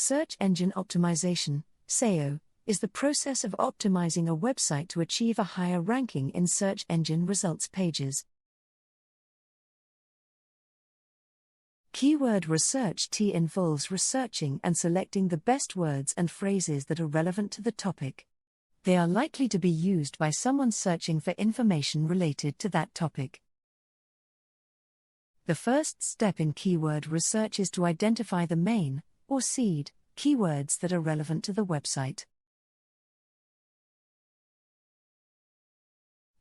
Search engine optimization, SEO, is the process of optimizing a website to achieve a higher ranking in search engine results pages. Keyword research involves researching and selecting the best words and phrases that are relevant to the topic. They are likely to be used by someone searching for information related to that topic. The first step in keyword research is to identify the main, or seed, keywords that are relevant to the website.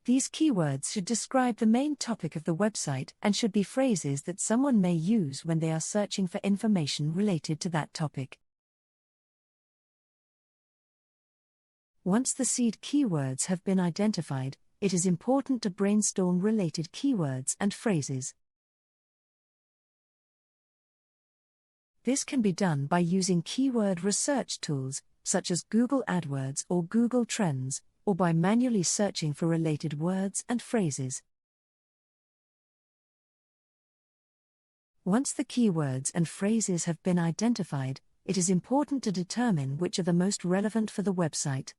These keywords should describe the main topic of the website and should be phrases that someone may use when they are searching for information related to that topic. Once the seed keywords have been identified, it is important to brainstorm related keywords and phrases. This can be done by using keyword research tools, such as Google AdWords or Google Trends, or by manually searching for related words and phrases. Once the keywords and phrases have been identified, it is important to determine which are the most relevant for the website.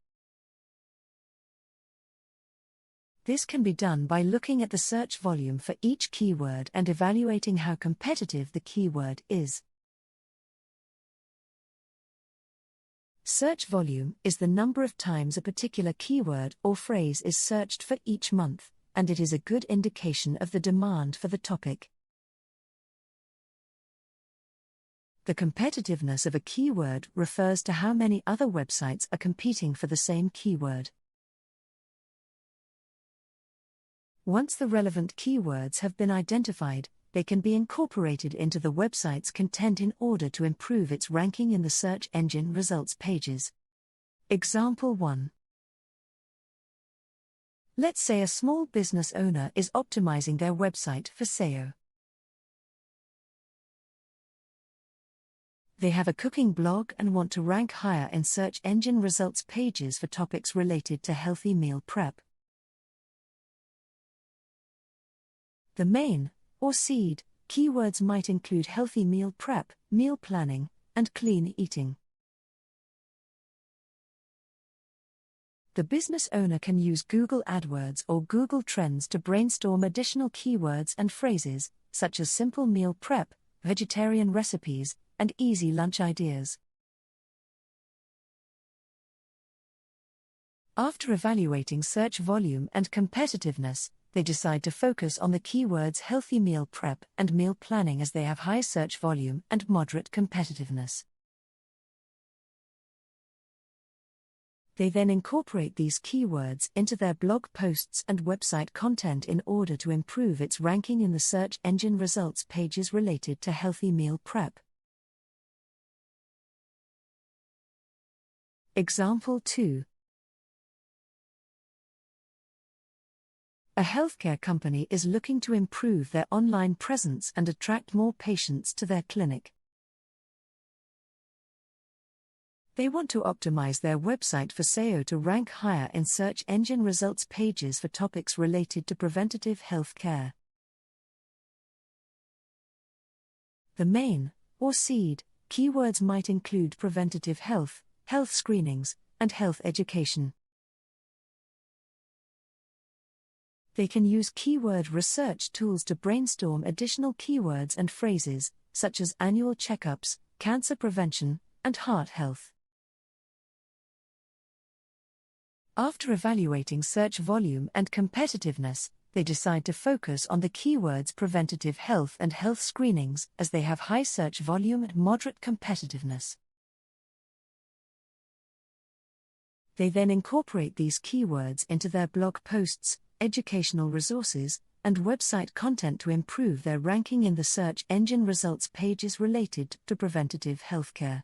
This can be done by looking at the search volume for each keyword and evaluating how competitive the keyword is. Search volume is the number of times a particular keyword or phrase is searched for each month, and it is a good indication of the demand for the topic. The competitiveness of a keyword refers to how many other websites are competing for the same keyword. Once the relevant keywords have been identified, they can be incorporated into the website's content in order to improve its ranking in the search engine results pages. Example 1. Let's say a small business owner is optimizing their website for SEO. They have a cooking blog and want to rank higher in search engine results pages for topics related to healthy meal prep. The main, or seed, keywords might include healthy meal prep, meal planning, and clean eating. The business owner can use Google AdWords or Google Trends to brainstorm additional keywords and phrases, such as simple meal prep, vegetarian recipes, and easy lunch ideas. After evaluating search volume and competitiveness, they decide to focus on the keywords healthy meal prep and meal planning as they have high search volume and moderate competitiveness. They then incorporate these keywords into their blog posts and website content in order to improve its ranking in the search engine results pages related to healthy meal prep. Example 2. A healthcare company is looking to improve their online presence and attract more patients to their clinic. They want to optimize their website for SEO to rank higher in search engine results pages for topics related to preventative health care. The main, or seed, keywords might include preventative health, health screenings, and health education. They can use keyword research tools to brainstorm additional keywords and phrases, such as annual checkups, cancer prevention, and heart health. After evaluating search volume and competitiveness, they decide to focus on the keywords preventative health and health screenings as they have high search volume and moderate competitiveness. They then incorporate these keywords into their blog posts, educational resources, and website content to improve their ranking in the search engine results pages related to preventative healthcare.